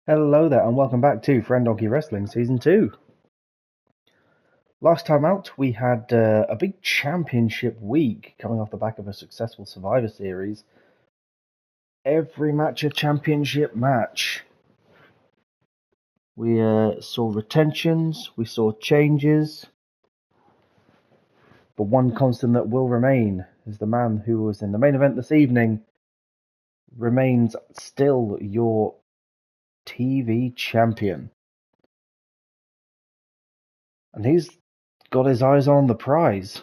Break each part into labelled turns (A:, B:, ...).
A: Hello there, and welcome back to Friendonkey Wrestling Season 2. Last time out, we had a big championship week coming off the back of a successful Survivor Series. Every match a championship match. We saw retentions, we saw changes, but one constant that will remain is the man who was in the main event this evening remains still your TV champion. And he's got his eyes on the prize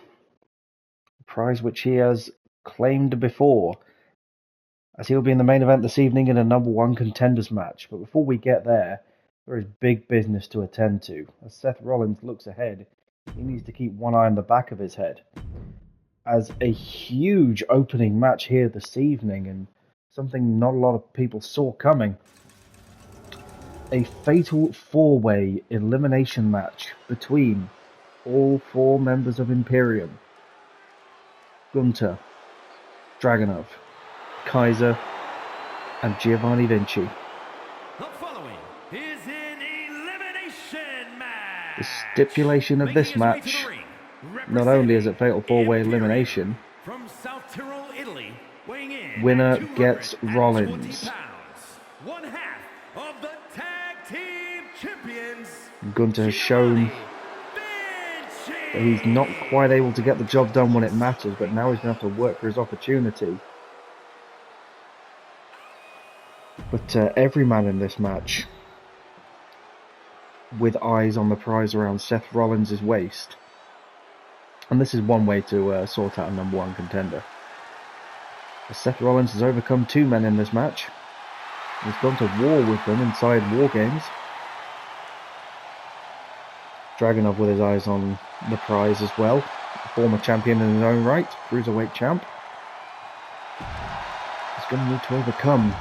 A: which he has claimed before, as he'll be in the main event this evening in a number one contenders match. But before we get there is big business to attend to. As Seth Rollins looks ahead, he needs to keep one eye on the back of his head, as a huge opening match here this evening, and something not a lot of people saw coming. A fatal four-way elimination match between all four members of Imperium: Gunther, Dragunov, Kaiser, and Giovanni Vinci.
B: The following is an elimination match.
A: The stipulation of this match, not only is it fatal four-way elimination,
B: from South Tyrol, Italy, weighing in
A: winner gets Rollins.
B: Pounds, one half of the tag team champions.
A: Gunther has shown that he's not quite able to get the job done when it matters, but now he's going to have to work for his opportunity. But every man in this match, with eyes on the prize around Seth Rollins' waist. And this is one way to sort out a number one contender. As Seth Rollins has overcome two men in this match. He's gone to war with them inside War Games. Dragunov with his eyes on the prize as well. A former champion in his own right, cruiserweight champ. He's going to need to overcome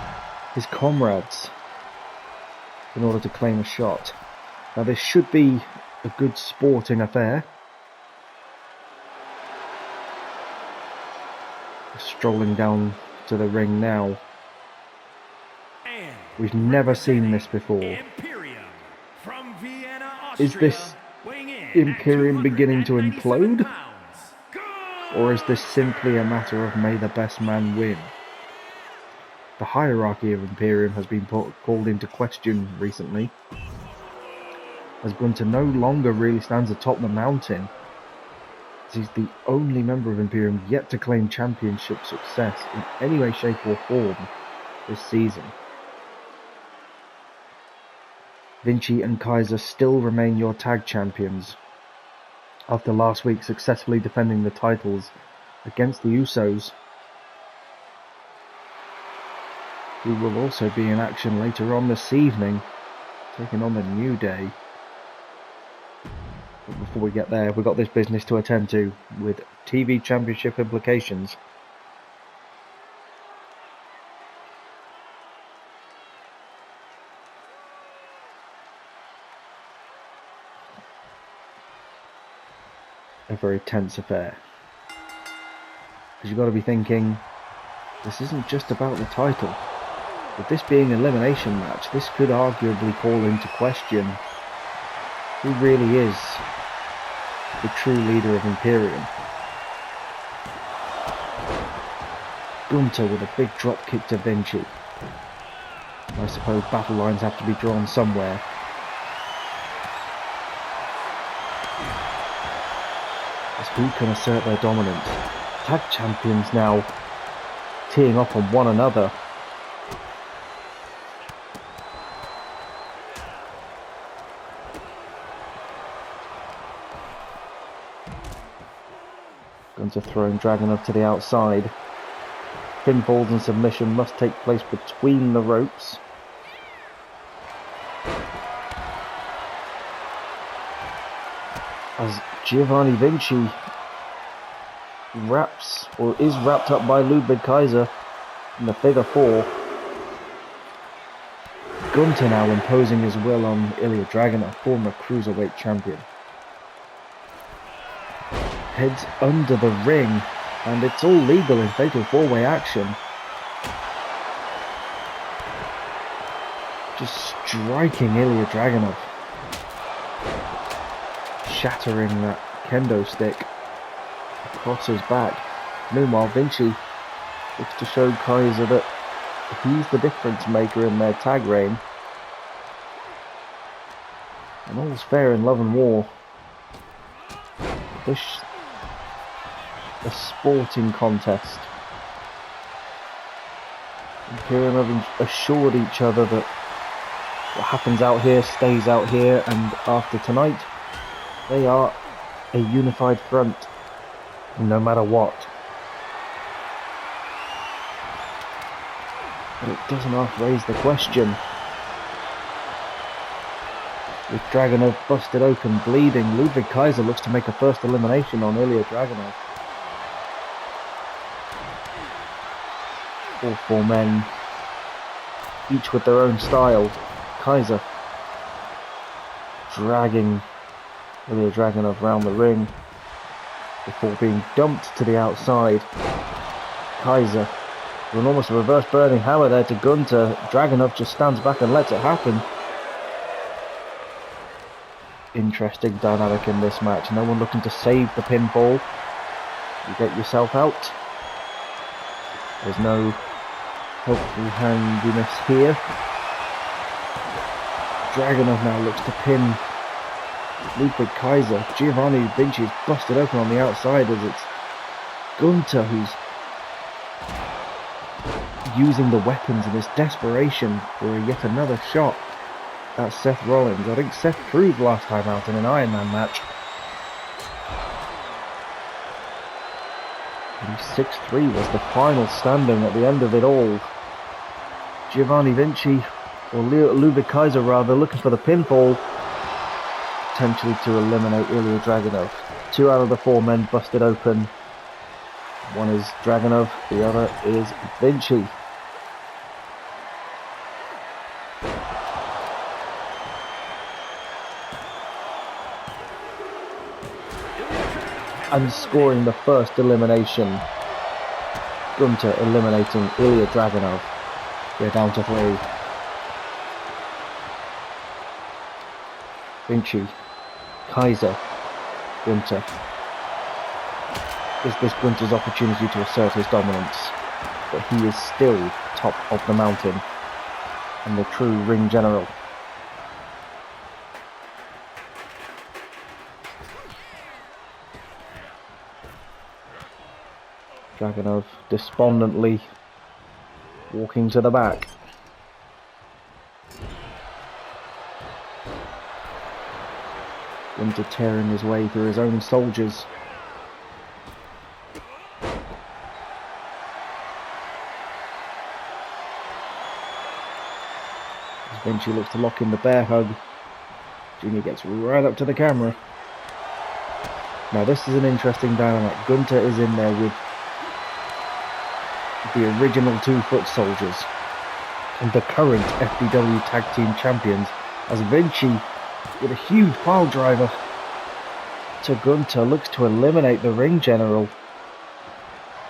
A: his comrades in order to claim a shot. Now this should be a good sporting affair. Strolling down to the ring now. We've never seen this before.
B: From Vienna,
A: Is this Imperium beginning to implode? Or is this simply a matter of may the best man win? The hierarchy of Imperium has been called into question recently, as Gunther no longer really stands atop the mountain, as he's the only member of Imperium yet to claim championship success in any way, shape or form this season. Vinci and Kaiser still remain your tag champions, after last week successfully defending the titles against the Usos, who will also be in action later on this evening, taking on the New Day. But before we get there, we've got this business to attend to with TV championship implications. A very tense affair. Because you've got to be thinking, this isn't just about the title. With this being an elimination match, this could arguably call into question who really is the true leader of Imperium. Gunther with a big drop kick to Vinci. I suppose battle lines have to be drawn somewhere. As who can assert their dominance? Tag champions now teeing up on one another. Gunther throwing Dragunov to the outside. Pinfalls and submission must take place between the ropes. As Giovanni Vinci is wrapped up by Ludwig Kaiser in the figure four. Gunther now imposing his will on Ilya Dragunov, former cruiserweight champion. Heads under the ring, and it's all legal in fatal four-way action. just striking Ilya Dragunov, shattering that kendo stick across his back. Meanwhile, Vinci looks to show Kaiser that he's the difference maker in their tag reign. And all's fair in love and war. This a sporting contest. Imperium have assured each other that what happens out here stays out here, and after tonight, they are a unified front, no matter what. But it does not raise the question. With Dragunov busted open, bleeding, Ludwig Kaiser looks to make a first elimination on Ilya Dragunov. All four men, each with their own style. Kaiser dragging Ilya Dragunov round the ring before being dumped to the outside. Kaiser with almost a reverse burning hammer there to Gunter. Dragunov just stands back and lets it happen. Interesting dynamic in this match. No one looking to save the pinfall. You get yourself out. There's no helpful handiness here. Dragunov now looks to pin Ludwig Kaiser. Giovanni Vinci is busted open on the outside as it's Gunter who's using the weapons in his desperation for yet another shot at Seth Rollins. I think Seth proved last time out in an Iron Man match. And 6-3 was the final standing at the end of it all. Giovanni Vinci, or Ludwig Kaiser rather, looking for the pinfall, potentially to eliminate Ilya Dragunov. 2 out of the 4 men busted open. One is Dragunov, the other is Vinci. And scoring the first elimination. Gunter eliminating Ilya Dragunov. We're down to 3. Vinci, Kaiser, Gunter. Is this Gunter's opportunity to assert his dominance? But he is still top of the mountain and the true ring general. Dragunov despondently walking to the back. Gunter tearing his way through his own soldiers. As Vinci looks to lock in the bear hug, Junior gets right up to the camera. Now this is an interesting dynamic. Gunter is in there with the original 2 foot soldiers and the current FDW Tag Team Champions, as Vinci with a huge pile driver to Gunter looks to eliminate the ring general,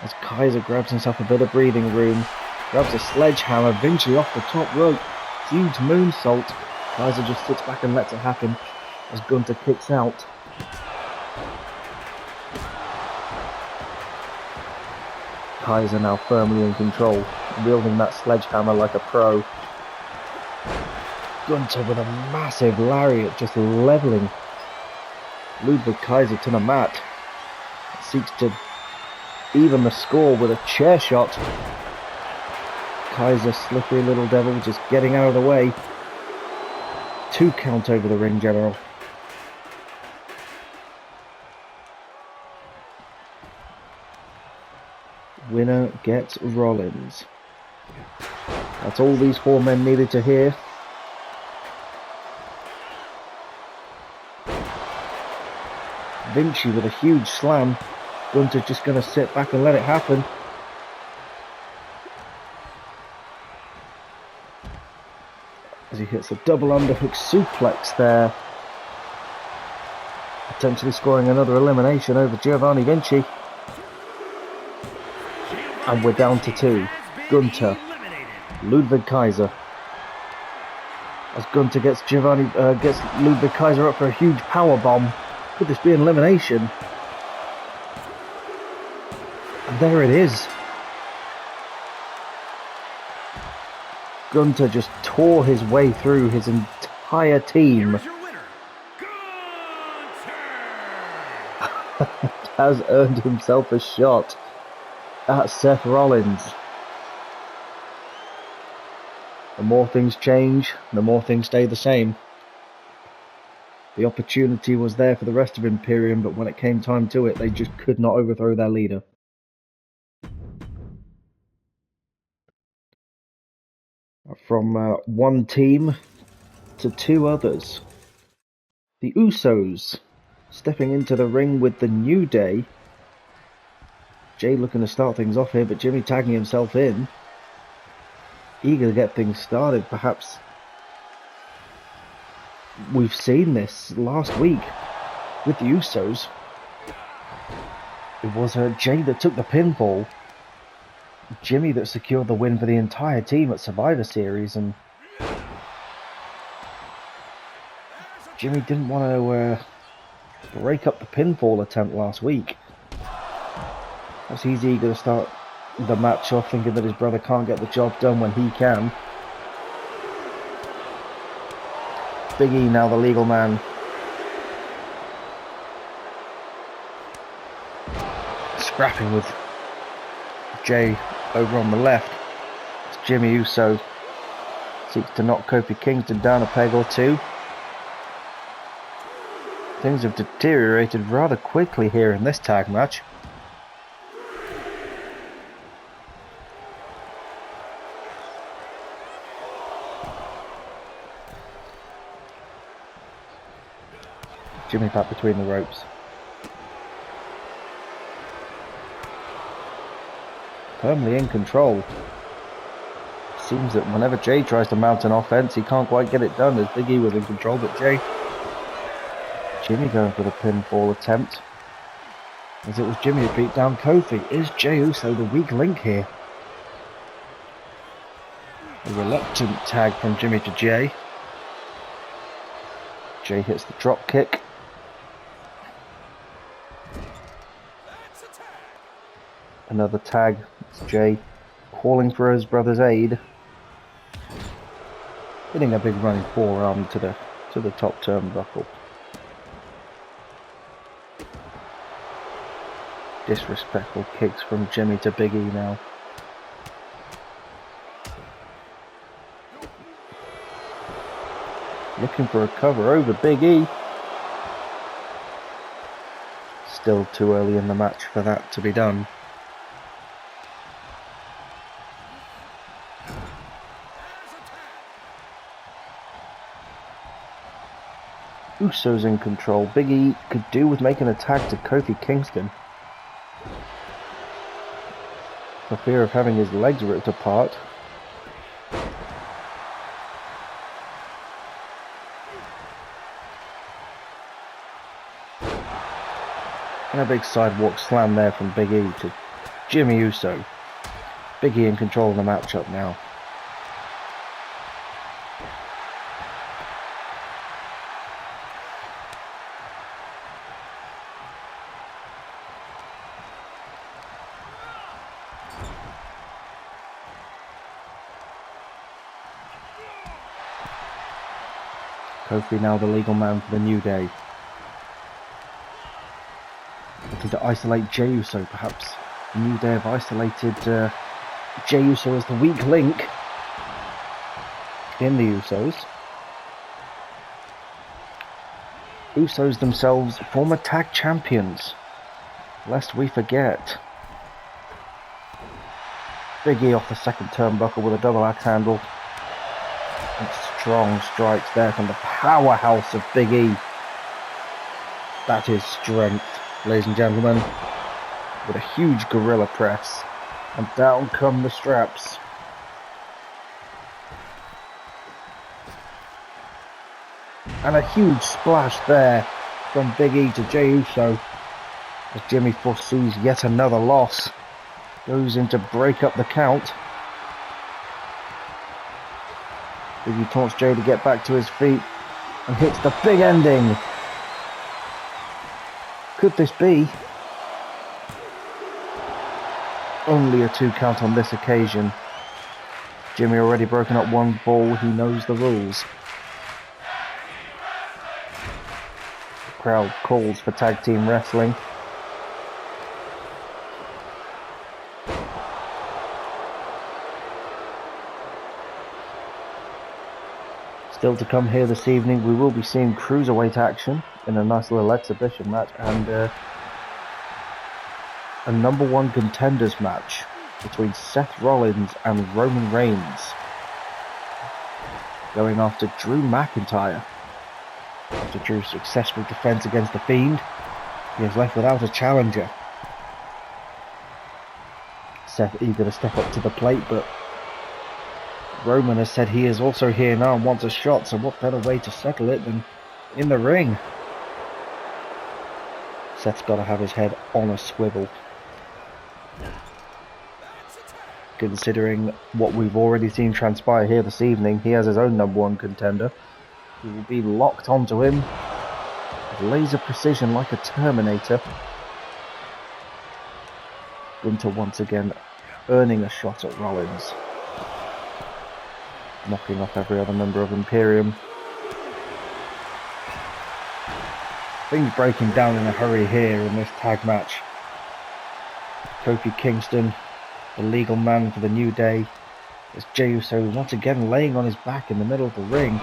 A: as Kaiser grabs himself a bit of breathing room, grabs a sledgehammer. Vinci off the top rope, huge moonsault. Kaiser just sits back and lets it happen as Gunter kicks out. Kaiser now firmly in control, wielding that sledgehammer like a pro. Gunter with a massive lariat just levelling Ludwig Kaiser to the mat. Seeks to even the score with a chair shot. Kaiser, slippery little devil, just getting out of the way. 2 count over the ring general. Winner gets Rollins. That's all these 4 men needed to hear. Vinci with a huge slam. Gunter just going to sit back and let it happen. As he hits a double underhook suplex there. Potentially scoring another elimination over Giovanni Vinci. And we're down to 2. Gunter, Ludwig Kaiser. As Gunter gets gets Ludwig Kaiser up for a huge power bomb. Could this be an elimination? And there it is. Gunter just tore his way through his entire team.
B: Here's your winner, Gunter!
A: Has earned himself a shot at Seth Rollins. The more things change, the more things stay the same. The opportunity was there for the rest of Imperium, but when it came time to it, they just could not overthrow their leader. From one team to two others. The Usos stepping into the ring with the New Day. Jay looking to start things off here, but Jimmy tagging himself in. Eager to get things started. Perhaps we've seen this last week with the Usos. It was Jay that took the pinfall. Jimmy that secured the win for the entire team at Survivor Series, and Jimmy didn't want to break up the pinfall attempt last week. Perhaps he's eager to start the match off, thinking that his brother can't get the job done when he can. Big E now the legal man. Scrapping with Jay over on the left. It's Jimmy Uso seeks to knock Kofi Kingston down a peg or two. Things have deteriorated rather quickly here in this tag match. Jimmy back between the ropes. Firmly in control. Seems that whenever Jay tries to mount an offense, he can't quite get it done, as Big E was in control, but Jimmy going for the pinfall attempt, as it was Jimmy who beat down Kofi. Is Jey Uso the weak link here? A reluctant tag from Jimmy to Jay. Jay hits the drop kick. Another tag. It's Jay calling for his brother's aid. Hitting a big running forearm to the top turnbuckle. Disrespectful kicks from Jimmy to Big E now. Looking for a cover over Big E. Still too early in the match for that to be done. Usos in control. Big E could do with making a tag to Kofi Kingston, for fear of having his legs ripped apart. And a big sidewalk slam there from Big E to Jimmy Uso. Big E in control of the matchup now. Kofi now the legal man for the New Day. Looking to isolate Jey Uso, perhaps. The New Day have isolated Jey Uso as the weak link in the Usos. Usos themselves former tag champions, lest we forget. Big E off the second turnbuckle with a double axe handle. And strong strikes there from the powerhouse of Big E. That is strength, ladies and gentlemen. With a huge gorilla press. And down come the straps. And a huge splash there from Big E to Jey Uso. As Jimmy foresees yet another loss. Goes in to break up the count. Big E taunts Jay to get back to his feet and hits the big ending. Could this be? Only a 2 count on this occasion. Jimmy already broken up 1 fall, he knows the rules. The crowd calls for tag team wrestling. Still to come here this evening, we will be seeing cruiserweight action in a nice little exhibition match and a #1 contenders match between Seth Rollins and Roman Reigns, going after Drew McIntyre. After Drew's successful defense against The Fiend, he is left without a challenger. Seth eager to step up to the plate, but Roman has said he is also here now and wants a shot, so what better way to settle it than in the ring? Seth's got to have his head on a swivel, considering what we've already seen transpire here this evening. He has his own #1 contender who will be locked onto him with laser precision like a Terminator. Gunther once again earning a shot at Rollins, knocking off every other member of Imperium. Things breaking down in a hurry here in this tag match. Kofi Kingston, the legal man for the New Day, as Jey Uso once again laying on his back in the middle of the ring.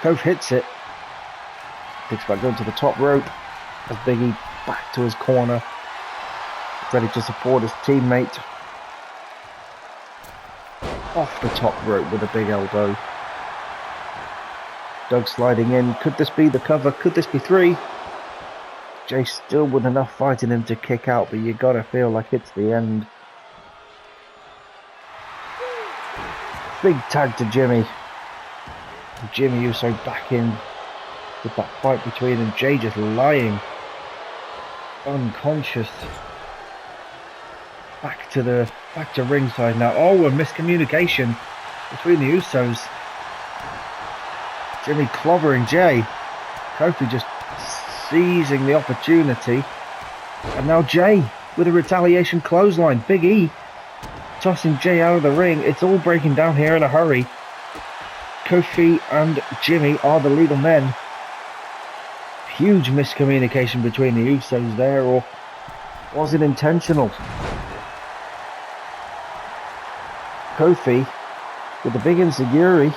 A: Kofi hits it, thinks about going to the top rope as Big E back to his corner, ready to support his teammate. Off the top rope with a big elbow. Doug sliding in. Could this be the cover? Could this be 3? Jay still with enough fight in him to kick out, but you gotta feel like it's the end. Big tag to Jimmy. Jimmy Uso back in with that fight between them. Jay just lying unconscious. Back to ringside now. Oh, a miscommunication between the Usos. Jimmy clobbering Jay. Kofi just seizing the opportunity. And now Jay with a retaliation clothesline. Big E tossing Jay out of the ring. It's all breaking down here in a hurry. Kofi and Jimmy are the legal men. Huge miscommunication between the Usos there, or was it intentional? Kofi with a big enziguri,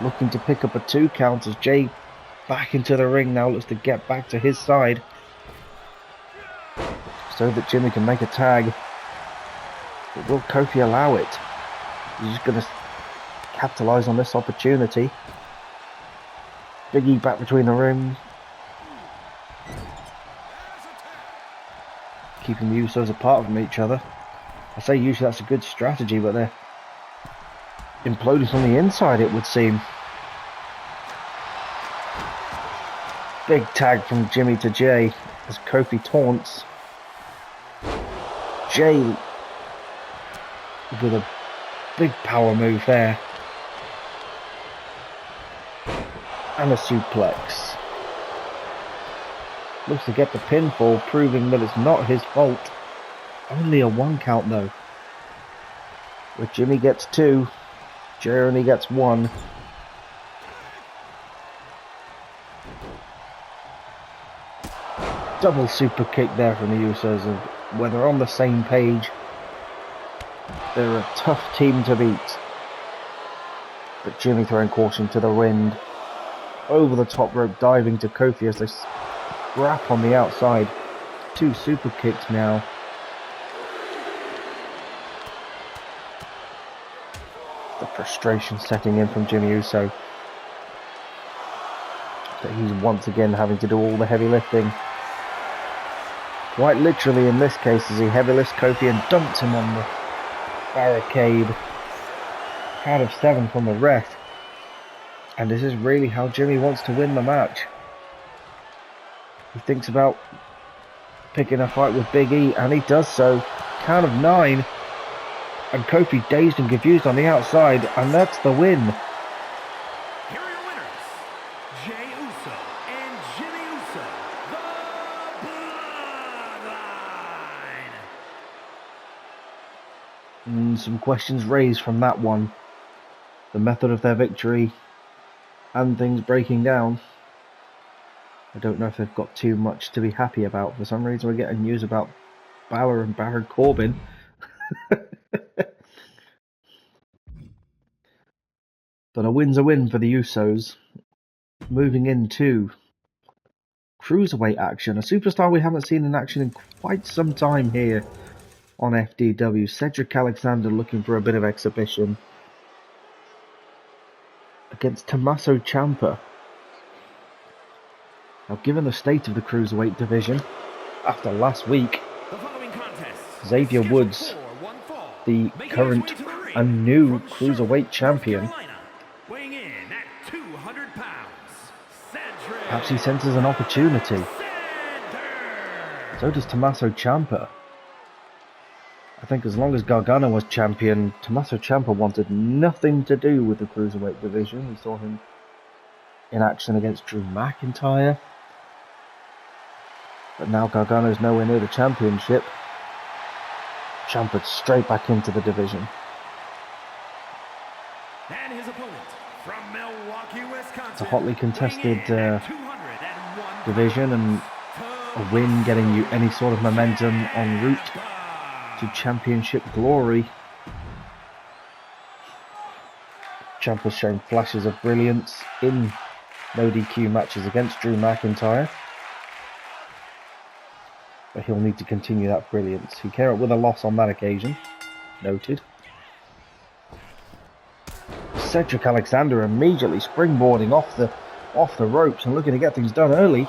A: looking to pick up a 2 count as Jay back into the ring now, looks to get back to his side so that Jimmy can make a tag. But will Kofi allow it? He's just going to capitalise on this opportunity. Big E back between the ring, keeping the Usos apart from each other. I say usually that's a good strategy, but they're imploding from the inside, it would seem. Big tag from Jimmy to Jay as Kofi taunts. Jay with a big power move there. And a suplex. Looks to get the pinfall, proving that it's not his fault. Only a 1 count though. Where Jimmy gets 2, Jay only gets 1. Double super kick there from the Usos, and when they're on the same page, they're a tough team to beat. But Jimmy throwing caution to the wind. Over the top rope, diving to Kofi as they scrap on the outside. 2 super kicks now. The frustration setting in from Jimmy Uso. That he's once again having to do all the heavy lifting. Quite literally in this case, as he heavy lifts Kofi and dumps him on the barricade. Count of 7 from the ref. And this is really how Jimmy wants to win the match. He thinks about picking a fight with Big E, and he does so. Count of 9. And Kofi dazed and confused on the outside, and that's the win.
B: Here are your winners, Jey Uso and Jimmy Uso, the Bloodline.
A: Some questions raised from that one. The method of their victory and things breaking down. I don't know if they've got too much to be happy about. For some reason we're getting news about Balor and Baron Corbin. But a win's a win for the Usos. Moving into cruiserweight action. A superstar we haven't seen in action in quite some time here on FDW. Cedric Alexander looking for a bit of exhibition against Tommaso Ciampa. Now, given the state of the cruiserweight division after last week, Xavier Woods, the current and new cruiserweight champion, perhaps he senses an opportunity. So does Tommaso Ciampa. I think as long as Gargano was champion, Tommaso Ciampa wanted nothing to do with the cruiserweight division. We saw him in action against Drew McIntyre. But now Gargano's nowhere near the championship. Ciampa's straight back into the division.
B: And his opponent from Milwaukee, Wisconsin.
A: It's a hotly contested division, and a win getting you any sort of momentum en route to championship glory. Ciampa's shown flashes of brilliance in no DQ matches against Drew McIntyre, but he'll need to continue that brilliance. He came up with a loss on that occasion, noted. Cedric Alexander immediately springboarding off the ropes and looking to get things done early.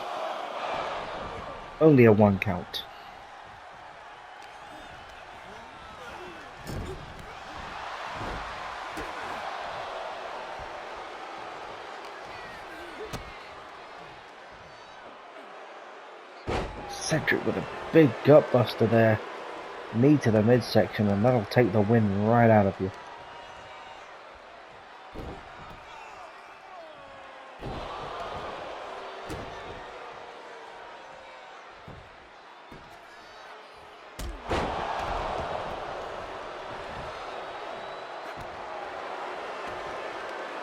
A: Only a 1 count. Cedric with a big gut buster there. Knee to the midsection, and that'll take the win right out of you.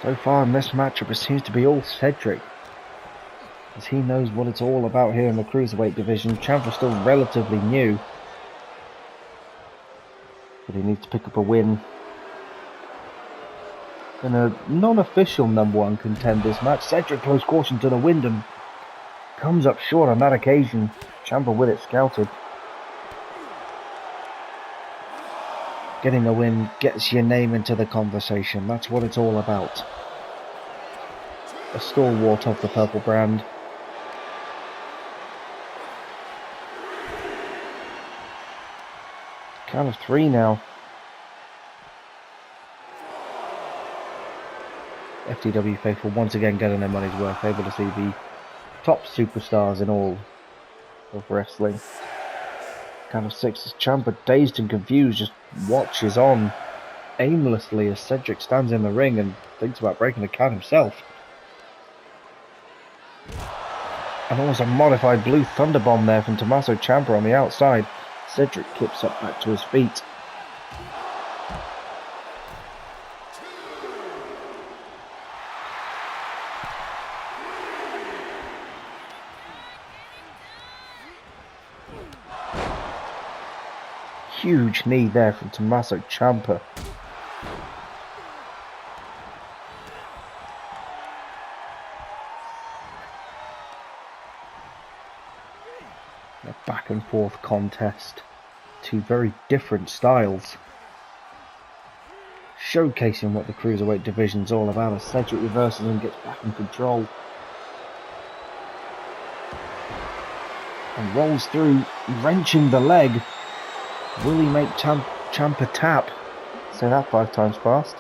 A: So far in this matchup, it seems to be all Cedric, as he knows what it's all about here in the cruiserweight division. Ciampa's still relatively new, but he needs to pick up a win in a non-official #1 contenders match. Cedric throws caution to the wind and comes up short on that occasion. Ciampa with it scouted. Getting a win gets your name into the conversation. That's what it's all about. A stalwart of the purple brand. Count of 3 now. FDW faithful once again getting their money's worth, able to see the top superstars in all of wrestling. Count of 6 as Ciampa, dazed and confused, just watches on aimlessly as Cedric stands in the ring and thinks about breaking the count himself. And almost a modified blue thunderbomb there from Tommaso Ciampa on the outside. Cedric kips up back to his feet. Huge knee there from Tommaso Ciampa. A back and forth contest. Two very different styles. Showcasing what the cruiserweight division's all about as Cedric reverses and gets back in control. And rolls through, wrenching the leg. Will he make Ciampa tap? Say that 5 times fast.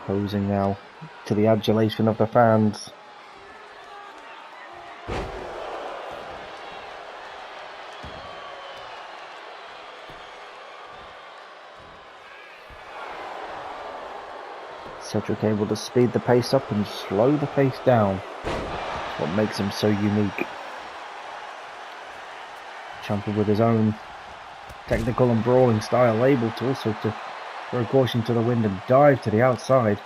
A: Posing now to the adulation of the fans. Cedric able to speed the pace up and slow the pace down. That's what makes him so unique. Ciampa with his own technical and brawling style, able to also to throw caution to the wind and dive to the outside.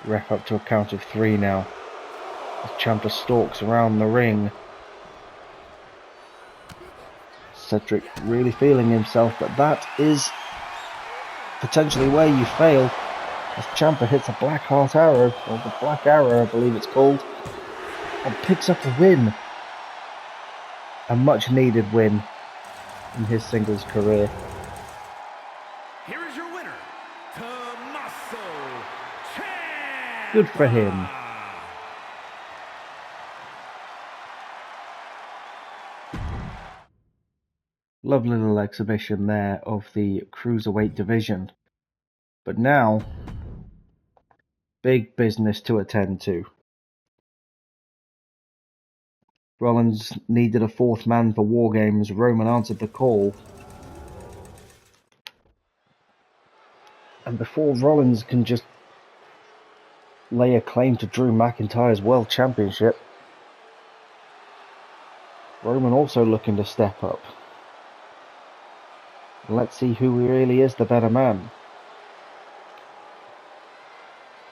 A: Ref up to a count of 3 now. As Ciampa stalks around the ring. Cedric really feeling himself, but that is potentially where you fail. As Ciampa hits a black heart arrow, or the black arrow I believe it's called, and picks up a win. A much needed win in his singles career.
B: Here is your winner, Tommaso Ciampa.
A: Good for him. Lovely little exhibition there of the Cruiserweight division. But now, big business to attend to. Rollins needed a 4th man for War Games. Roman answered the call. And before Rollins can just lay a claim to Drew McIntyre's World Championship, Roman also looking to step up. Let's see who really is the better man.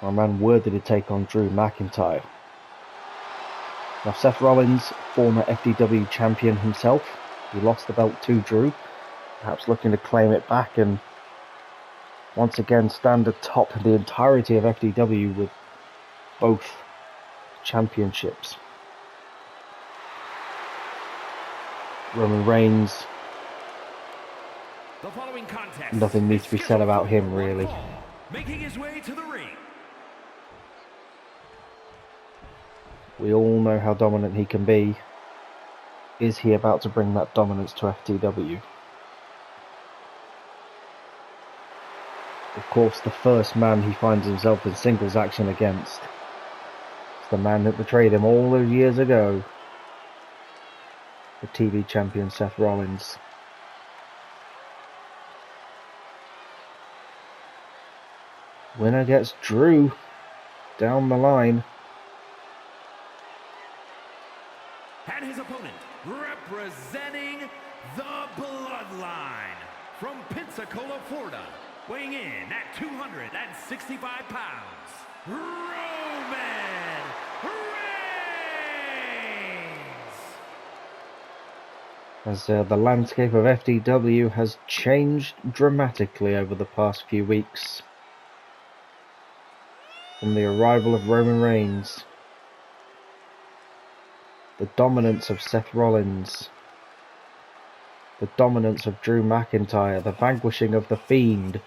A: Our man worthy to take on Drew McIntyre. Now Seth Rollins, former FDW champion himself, he lost the belt to Drew, perhaps looking to claim it back and once again stand atop the entirety of FDW with both championships. Roman Reigns,
B: The following contest,
A: nothing needs to be said about him really.
B: making his way to the ring.
A: We all know how dominant he can be. Is he about to bring that dominance to FTW? Of course, the first man he finds himself in singles action against is the man that betrayed him all those years ago. The TV champion Seth Rollins. Winner gets Drew down the line.
B: And his opponent, representing the Bloodline from Pensacola, Florida, weighing in at 265 pounds, Roman Reigns.
A: As the landscape of FDW has changed dramatically over the past few weeks. From the arrival of Roman Reigns, the dominance of Seth Rollins, the dominance of Drew McIntyre, the vanquishing of The Fiend.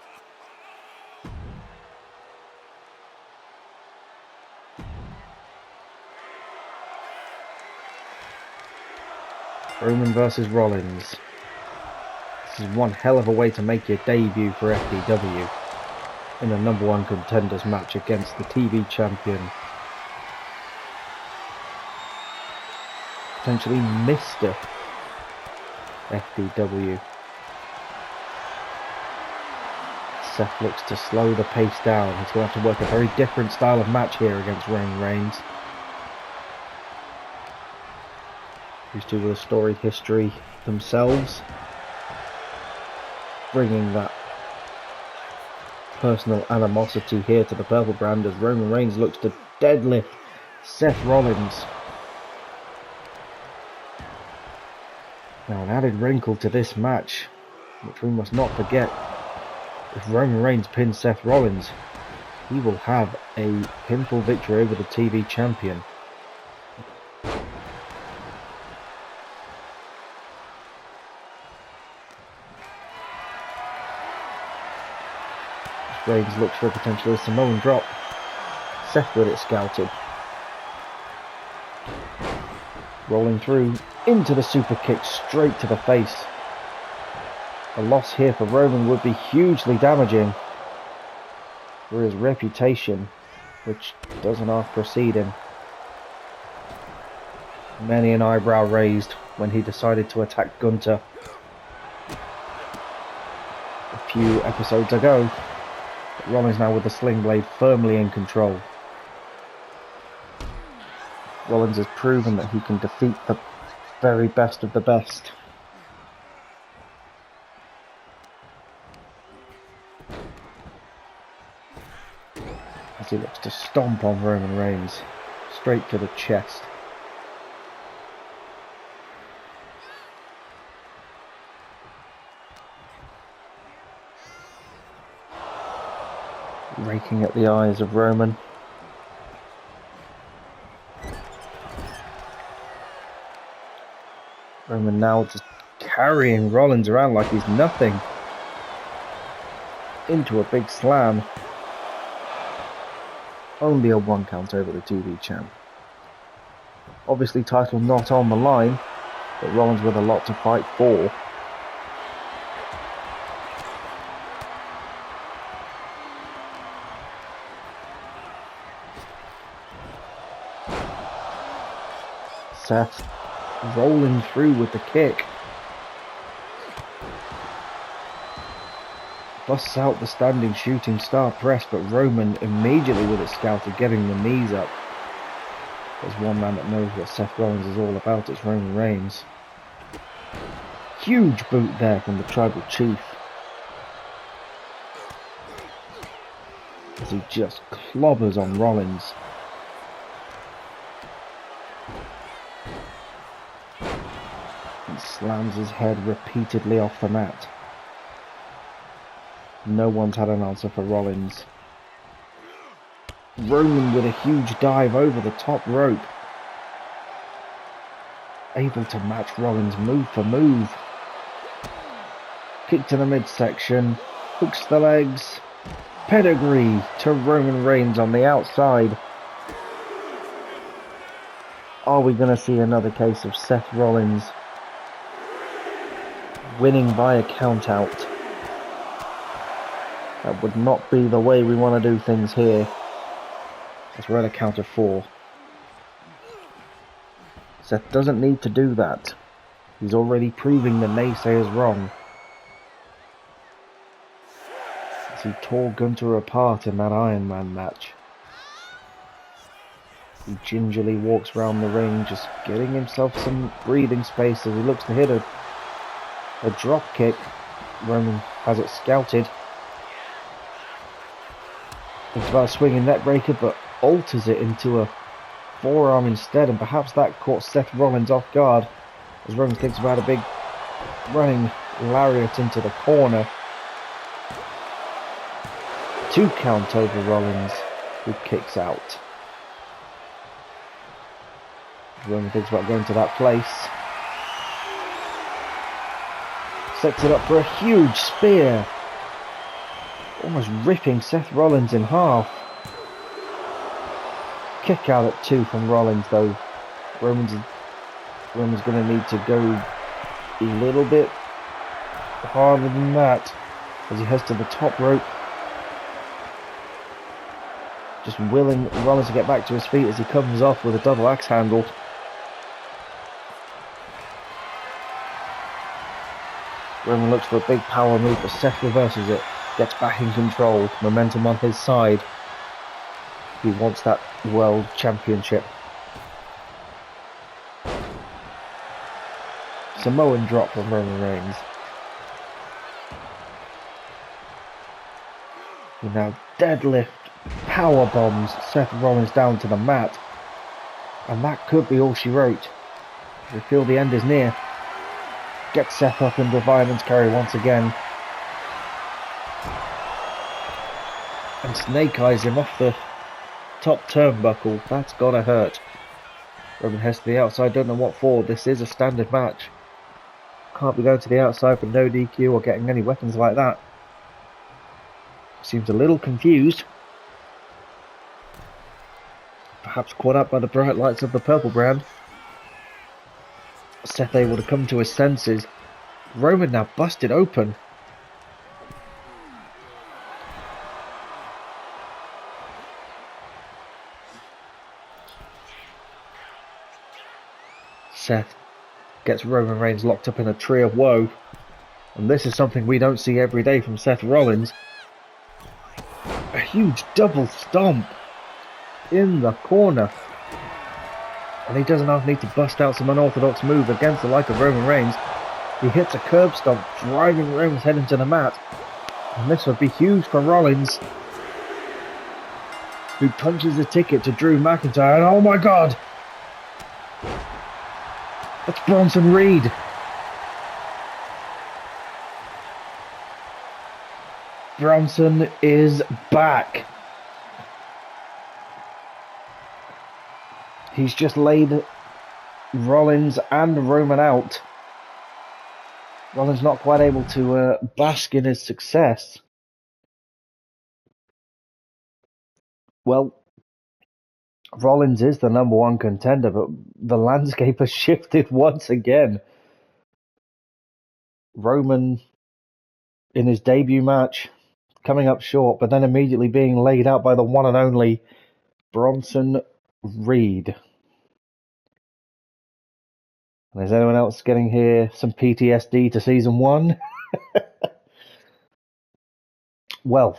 A: Roman versus Rollins. This is one hell of a way to make your debut for FDW in a #1 contenders match against the TV champion. Potentially Mr. FDW. Seth looks to slow the pace down. He's going to have to work a very different style of match here against Roman Reigns. These two with a storied history themselves. Bringing that personal animosity here to the purple brand as Roman Reigns looks to deadlift Seth Rollins. Now an added wrinkle to this match, which we must not forget, if Roman Reigns pins Seth Rollins, he will have a pinfall victory over the TV champion. Reigns looks for a potential Samoan drop. Seth with it scouted. Rolling through into the super kick straight to the face. A loss here for Roman would be hugely damaging for his reputation, which doesn't half precede him. Many an eyebrow raised when he decided to attack Gunter a few episodes ago. But Rollins now with the sling blade firmly in control. Rollins has proven that he can defeat the very best of the best. As he looks to stomp on Roman Reigns, straight to the chest. Raking at the eyes of Roman. Roman now just carrying Rollins around like he's nothing. Into a big slam. Only a 1 count over the TV champ. Obviously title not on the line, but Rollins with a lot to fight for. Seth rolling through with the kick. Busts out the standing shooting star press, but Roman immediately with it scouted, getting the knees up. There's one man that knows what Seth Rollins is all about, it's Roman Reigns. Huge boot there from the Tribal Chief. As he just clobbers on Rollins. And slams his head repeatedly off the mat. No one's had an answer for Rollins. Roman with a huge dive over the top rope. Able to match Rollins move for move. Kick to the midsection. Hooks the legs. Pedigree to Roman Reigns on the outside. Are we going to see another case of Seth Rollins winning via countout? That would not be the way we want to do things here. As we're at a count of 4. Seth doesn't need to do that. He's already proving the naysayers wrong. As he tore Gunter apart in that Iron Man match. He gingerly walks around the ring, just getting himself some breathing space as he looks to hit a drop kick. Roman has it scouted. Thinks about a swinging neckbreaker, but alters it into a forearm instead, and perhaps that caught Seth Rollins off guard as Roman thinks about a big running lariat into the corner. 2 count over Rollins, who kicks out. Roman thinks about going to that place. Sets it up for a huge spear. Almost ripping Seth Rollins in half. Kick out at 2 from Rollins though. Roman's going to need to go a little bit harder than that as he heads to the top rope. Just willing Rollins to get back to his feet as he comes off with a double axe handle. Roman looks for a big power move, but Seth reverses it. Gets back in control. Momentum on his side. He wants that world championship. Samoan drop from Roman Reigns. He now deadlift, power bombs Seth Rollins down to the mat. And that could be all she wrote. We feel the end is near. Gets Seth up in the fireman's carry once again. And snake eyes him off the top turnbuckle. That's gotta hurt. Roman heads to the outside, don't know what for. This is a standard match. Can't be going to the outside for no DQ or getting any weapons like that. Seems a little confused. Perhaps caught up by the bright lights of the purple brand. Seth able to come to his senses. Roman now busted open. Seth gets Roman Reigns locked up in a tree of woe. And this is something we don't see every day from Seth Rollins. A huge double stomp in the corner. And he doesn't have need to bust out some unorthodox move against the like of Roman Reigns. He hits a curb stomp, driving Roman's head into the mat. And this would be huge for Rollins, who punches the ticket to Drew McIntyre. And oh my god! It's Bronson Reed. Bronson is back. He's just laid Rollins and Roman out. Rollins not quite able to bask in his success. Well, Rollins is the #1 contender, but the landscape has shifted once again. Roman, in his debut match, coming up short, but then immediately being laid out by the one and only Bronson Reed. And is anyone else getting here some PTSD to season 1? Well,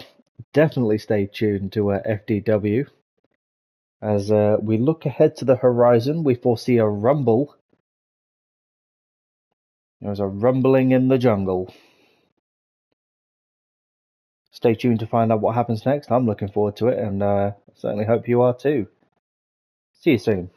A: definitely stay tuned to FDW. As we look ahead to the horizon, we foresee a rumble. There's a rumbling in the jungle. Stay tuned to find out what happens next. I'm looking forward to it, and I certainly hope you are too. See you soon.